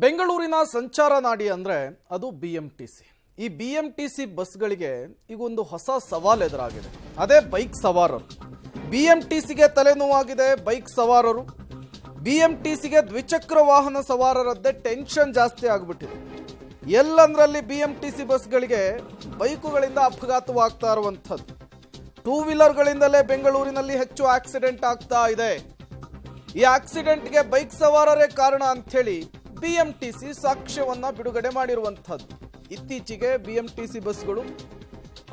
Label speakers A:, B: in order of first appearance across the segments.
A: ಬೆಂಗಳೂರಿನ ಸಂಚಾರ ನಾಡಿ ಅಂದರೆ ಅದು BMTC. ಈ BMTC ಬಸ್ಗಳಿಗೆ ಈಗ ಒಂದು ಹೊಸ ಸವಾಲು ಎದುರಾಗಿದೆ. ಅದೇ ಬೈಕ್ ಸವಾರರು. BMTCಗೆ ತಲೆನೋವಾಗಿದೆ ಬೈಕ್ ಸವಾರರು. BMTCಗೆ ದ್ವಿಚಕ್ರ ವಾಹನ ಸವಾರರದ್ದೇ ಟೆನ್ಷನ್ ಜಾಸ್ತಿ ಆಗಿಬಿಟ್ಟಿದೆ. ಎಲ್ಲಂದ್ರಲ್ಲಿ BMTC ಬಸ್ಗಳಿಗೆ ಬೈಕುಗಳಿಂದ ಅಪಘಾತವಾಗ್ತಾ ಇರುವಂಥದ್ದು. ಟೂ ವೀಲರ್ಗಳಿಂದಲೇ ಬೆಂಗಳೂರಿನಲ್ಲಿ ಹೆಚ್ಚು ಆಕ್ಸಿಡೆಂಟ್ ಆಗ್ತಾ ಇದೆ. ಈ ಆಕ್ಸಿಡೆಂಟ್ಗೆ ಬೈಕ್ ಸವಾರರೇ ಕಾರಣ ಅಂಥೇಳಿ BMTC ಸಾಕ್ಷ್ಯವನ್ನ ಬಿಡುಗಡೆ ಮಾಡಿರುವಂಥದ್ದು. ಇತ್ತೀಚೆಗೆ BMTC ಬಸ್ಗಳು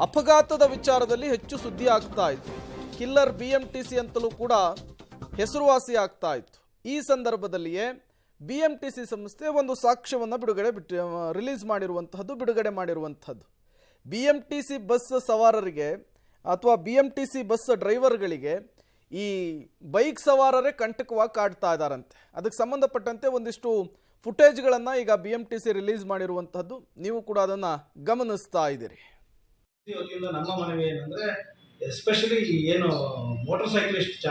A: ಅಪಘಾತದ ವಿಚಾರದಲ್ಲಿ ಹೆಚ್ಚು ಸುದ್ದಿ ಆಗ್ತಾ ಇತ್ತು. ಕಿಲ್ಲರ್ BMTC ಅಂತಲೂ ಕೂಡ ಹೆಸರುವಾಸಿ ಆಗ್ತಾ ಇತ್ತು. ಈ ಸಂದರ್ಭದಲ್ಲಿಯೇ BMTC ಸಂಸ್ಥೆ ಒಂದು ಸಾಕ್ಷ್ಯವನ್ನು ರಿಲೀಸ್ ಮಾಡಿರುವಂಥದ್ದು. BMTC ಬಸ್ ಸವಾರರಿಗೆ ಅಥವಾ BMTC ಬಸ್ ಡ್ರೈವರ್ಗಳಿಗೆ ಈ ಬೈಕ್ ಸವಾರರೇ ಕಂಟಕವಾಗಿ ಕಾಡ್ತಾ ಇದ್ದಾರಂತೆ. ಅದಕ್ಕೆ ಸಂಬಂಧಪಟ್ಟಂತೆ ಒಂದಿಷ್ಟು ಫುಟೇಜ್ಗಳನ್ನು ಈಗ BMTC ರಿಲೀಸ್ ಮಾಡಿರುವಂಥದ್ದು. ನೀವು ಕೂಡ ಅದನ್ನು ಗಮನಿಸ್ತಾ ಇದ್ದೀರಿ.
B: ಇವತ್ತಿಂದ ನಮ್ಮ ಮನವಿ ಏನಂದ್ರೆ, ಎಸ್ಪೆಷಲಿ ಏನು ಮೋಟರ್ ಸೈಕ್ಲಿಸ್ಟ್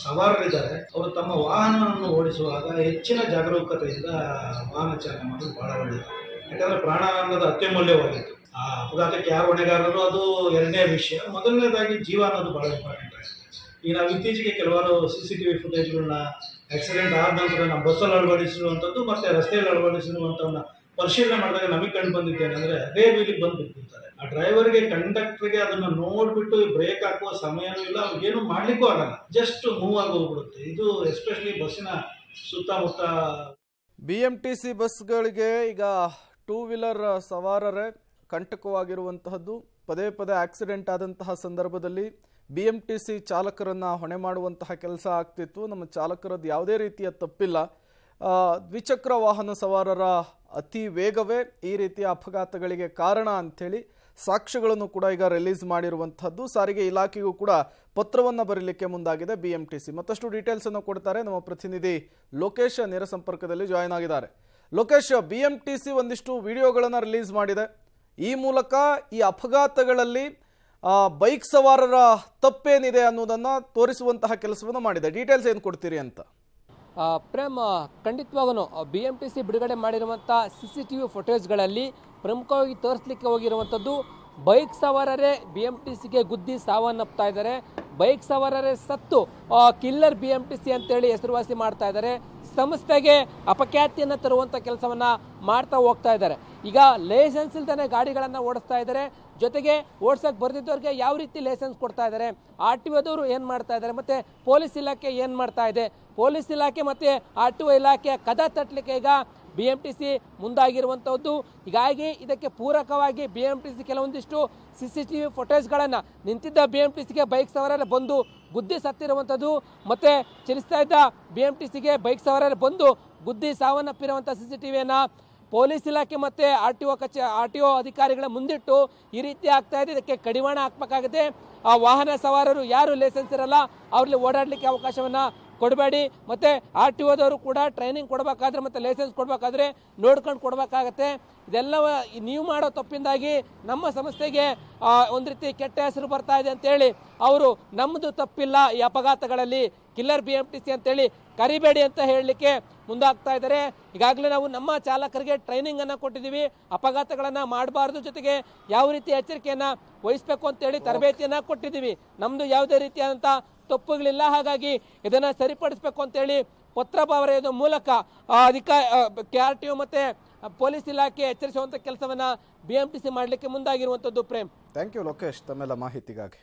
B: ಸವಾರರಿದ್ದಾರೆ, ಅವರು ತಮ್ಮ ವಾಹನವನ್ನು ಓಡಿಸುವಾಗ ಹೆಚ್ಚಿನ ಜಾಗರೂಕತೆಯಿಂದ ವಾಹನ ಚಾಲನೆ ಮಾಡೋದು ಬಹಳ ಒಳ್ಳೆಯದು. ಯಾಕಂದ್ರೆ ಪ್ರಾಣಾನಂದದ ಅತ್ಯಮೂಲ್ಯವಾಗಿತ್ತು. ಆ ಅಪಘಾತಕ್ಕೆ ಯಾರು ಹೊಣೆಗಾರರು ಅದು ಎರಡನೇ ವಿಷಯ. ಮೊದಲನೇದಾಗಿ ಜೀವ ಅನ್ನೋದು ಬಹಳ ಇಂಪಾರ್ಟೆಂಟ್ ಆಗಿದೆ. ಈಗ ನಾವು ಇತ್ತೀಚೆಗೆ ಕೆಲವಾರು CCTV ಫುಟೇಜ್ಗಳನ್ನ ಆಕ್ಸಿಡೆಂಟ್ ಆದ ನಂತರ ನಮ್ಮ ಬಸ್ಸಲ್ಲಿ ಅಳವಡಿಸಿರುವಂಥದ್ದು ಮತ್ತು ರಸ್ತೆಯಲ್ಲಿ ಅಳವಡಿಸಿರುವಂಥವನ್ನ ಪರಿಶೀಲನೆ ಮಾಡಿದಾಗ ನಮಗೆ ಕಂಡು ಬಂದಿದ್ದೇನೆಂದರೆ, ಅದೇ ವೀಲಿಗೆ ಬಂದು ಬಿಟ್ಟಿರ್ತಾರೆ. ಆ ಡ್ರೈವರ್ಗೆ, ಕಂಡಕ್ಟರ್ಗೆ ಅದನ್ನು ನೋಡಿಬಿಟ್ಟು ಬ್ರೇಕ್ ಹಾಕುವ ಸಮಯನೂ ಇಲ್ಲ, ಅವ್ರಿಗೇನು ಮಾಡಲಿಕ್ಕೂ ಆಗಲ್ಲ, ಜಸ್ಟ್ ಮೂವ್ ಆಗಿ ಹೋಗ್ಬಿಡುತ್ತೆ. ಇದು ಎಸ್ಪೆಷಲಿ ಬಸ್ಸಿನ ಸುತ್ತಮುತ್ತ
A: BMTC ಬಸ್ಗಳಿಗೆ ಈಗ ಟೂ ವೀಲರ್ ಸವಾರರೇ ಕಂಟಕವಾಗಿರುವಂತಹದ್ದು. ಪದೇ ಪದೇ ಆಕ್ಸಿಡೆಂಟ್ ಆದಂತಹ ಸಂದರ್ಭದಲ್ಲಿ BMTC ಚಾಲಕರನ್ನು ಹೊಣೆ ಮಾಡುವಂತಹ ಕೆಲಸ ಆಗ್ತಿತ್ತು. ನಮ್ಮ ಚಾಲಕರದ್ದು ಯಾವುದೇ ರೀತಿಯ ತಪ್ಪಿಲ್ಲ. ದ್ವಿಚಕ್ರ ವಾಹನ ಸವಾರರ ಅತಿ ವೇಗವೇ ಈ ರೀತಿಯ ಅಪಘಾತಗಳಿಗೆ ಕಾರಣ ಅಂಥೇಳಿ ಸಾಕ್ಷ್ಯಗಳನ್ನು ಕೂಡ ಈಗ ರಿಲೀಸ್ ಮಾಡಿರುವಂಥದ್ದು. ಸಾರಿಗೆ ಇಲಾಖೆಗೂ ಕೂಡ ಪತ್ರವನ್ನು ಬರೀಲಿಕ್ಕೆ ಮುಂದಾಗಿದೆ BMTC. ಮತ್ತಷ್ಟು ಡೀಟೇಲ್ಸನ್ನು ಕೊಡ್ತಾರೆ ನಮ್ಮ ಪ್ರತಿನಿಧಿ ಲೋಕೇಶ್, ನೇರ ಸಂಪರ್ಕದಲ್ಲಿ ಜಾಯಿನ್ ಆಗಿದ್ದಾರೆ. ಲೋಕೇಶ್, BMTC ಒಂದಿಷ್ಟು ವಿಡಿಯೋಗಳನ್ನು ರಿಲೀಸ್ ಮಾಡಿದೆ. ಈ ಮೂಲಕ ಈ ಅಪಘಾತಗಳಲ್ಲಿ ಬೈಕ್ ಸವಾರರ ತಪ್ಪೇನಿದೆ ಅನ್ನೋದನ್ನು ತೋರಿಸುವಂತಹ ಕೆಲಸವನ್ನು ಮಾಡಿದೆ. ಡೀಟೇಲ್ಸ್ ಏನು ಕೊಡ್ತೀರಿ ಅಂತ?
C: ಪ್ರೇಮ್, ಖಂಡಿತವಾಗೂ BMTC ಬಿಡುಗಡೆ ಮಾಡಿರುವಂಥ CCTV ಫುಟೇಜ್ಗಳಲ್ಲಿ ಪ್ರಮುಖವಾಗಿ ತೋರಿಸಲಿಕ್ಕೆ ಹೋಗಿರುವಂಥದ್ದು ಬೈಕ್ ಸವಾರರೇ BMTCಗೆ ಗುದ್ದಿ ಸಾವನ್ನಪ್ತಾ ಇದ್ದಾರೆ. ಬೈಕ್ ಸವಾರರೇ ಸತ್ತು ಕಿಲ್ಲರ್ BMTC ಅಂತೇಳಿ ಹೆಸರುವಾಸಿ ಮಾಡ್ತಾ ಇದ್ದಾರೆ. ಸಂಸ್ಥೆಗೆ ಅಪಖ್ಯಾತಿಯನ್ನು ತರುವಂಥ ಕೆಲಸವನ್ನು ಮಾಡ್ತಾ ಹೋಗ್ತಾ ಇದ್ದಾರೆ. ಈಗ ಲೈಸೆನ್ಸ್ ಇಲ್ದೇ ಗಾಡಿಗಳನ್ನು ಓಡಿಸ್ತಾ ಇದ್ದಾರೆ. ಜೊತೆಗೆ ಓಡ್ಸಕ್ಕೆ ಬರ್ದಿದ್ದವ್ರಿಗೆ ಯಾವ ರೀತಿ ಲೈಸೆನ್ಸ್ ಕೊಡ್ತಾ ಇದ್ದಾರೆ, RTOದವರು ಏನು ಮಾಡ್ತಾ ಇದ್ದಾರೆ, ಮತ್ತು ಪೊಲೀಸ್ ಇಲಾಖೆ ಏನು ಮಾಡ್ತಾ ಇದೆ, ಪೊಲೀಸ್ ಇಲಾಖೆ ಮತ್ತು RTO ಇಲಾಖೆಯ ಕದ ತಟ್ಟಲಿಕ್ಕೆ ಈಗ BMTC ಮುಂದಾಗಿರುವಂಥದ್ದು. ಹೀಗಾಗಿ ಇದಕ್ಕೆ ಪೂರಕವಾಗಿ BMTC ಕೆಲವೊಂದಿಷ್ಟು CCTV ಫುಟೇಜ್ಗಳನ್ನು ನಿಂತಿದ್ದ BMTCಗೆ ಬೈಕ್ ಸವಾರರೇ ಬಂದು ಗುದ್ದಿ ಸತ್ತಿರುವಂಥದ್ದು, ಮತ್ತು ಚಲಿಸ್ತಾ ಇದ್ದ BMTCಗೆ ಬೈಕ್ ಸವಾರರೇ ಬಂದು ಗುದ್ದಿ ಸಾವನ್ನಪ್ಪಿರುವಂಥ CCTVಯನ್ನು ಪೊಲೀಸ್ ಇಲಾಖೆ ಮತ್ತು RTO ಅಧಿಕಾರಿಗಳ ಮುಂದಿಟ್ಟು ಈ ರೀತಿ ಆಗ್ತಾ ಇದೆ. ಇದಕ್ಕೆ ಕಡಿವಾಣ ಹಾಕಬೇಕಾಗಿದೆ. ಆ ವಾಹನ ಸವಾರರು ಯಾರು ಲೈಸೆನ್ಸ್ ಇರಲ್ಲ ಅವ್ರಲ್ಲಿ ಓಡಾಡಲಿಕ್ಕೆ ಅವಕಾಶವನ್ನು ಕೊಡಬೇಡಿ. ಮತ್ತು RTOದವರು ಕೂಡ ಟ್ರೈನಿಂಗ್ ಕೊಡಬೇಕಾದ್ರೆ ಮತ್ತು ಲೈಸೆನ್ಸ್ ಕೊಡಬೇಕಾದ್ರೆ ನೋಡ್ಕೊಂಡು ಕೊಡಬೇಕಾಗತ್ತೆ. ಇದೆಲ್ಲ ನೀವು ಮಾಡೋ ತಪ್ಪಿಂದಾಗಿ ನಮ್ಮ ಸಂಸ್ಥೆಗೆ ಒಂದು ರೀತಿ ಕೆಟ್ಟ ಹೆಸರು ಬರ್ತಾ ಇದೆ ಅಂತೇಳಿ ಅವರು ನಮ್ಮದು ತಪ್ಪಿಲ್ಲ ಈ ಅಪಘಾತಗಳಲ್ಲಿ, ಕಿಲ್ಲರ್ BMTC ಅಂತೇಳಿ ಕರಿಬೇಡಿ ಅಂತ ಹೇಳಲಿಕ್ಕೆ ಮುಂದಾಗ್ತಾ ಇದ್ದಾರೆ. ಈಗಾಗಲೇ ನಾವು ನಮ್ಮ ಚಾಲಕರಿಗೆ ಟ್ರೈನಿಂಗನ್ನು ಕೊಟ್ಟಿದ್ದೀವಿ, ಅಪಘಾತಗಳನ್ನು ಮಾಡಬಾರ್ದು, ಜೊತೆಗೆ ಯಾವ ರೀತಿ ಎಚ್ಚರಿಕೆಯನ್ನು ವಹಿಸಬೇಕು ಅಂತೇಳಿ ತರಬೇತಿಯನ್ನು ಕೊಟ್ಟಿದ್ದೀವಿ. ನಮ್ಮದು ಯಾವುದೇ ರೀತಿಯಾದಂಥ ತಪ್ಪುಗಳಿಲ್ಲ, ಹಾಗಾಗಿ ಇದನ್ನು ಸರಿಪಡಿಸಬೇಕು ಅಂತೇಳಿ ಪತ್ರ ಬರೆಯೋದ್ರ ಮೂಲಕ RTO ಮತ್ತು ಪೊಲೀಸ್ ಇಲಾಖೆ ಎಚ್ಚರಿಸುವಂಥ ಕೆಲಸವನ್ನು BMTC ಮಾಡಲಿಕ್ಕೆ ಮುಂದಾಗಿರುವಂಥದ್ದು. ಪ್ರೇಮ್,
A: ಥ್ಯಾಂಕ್ ಯು ಲೋಕೇಶ್, ತಮ್ಮೆಲ್ಲ ಮಾಹಿತಿಗಾಗಿ.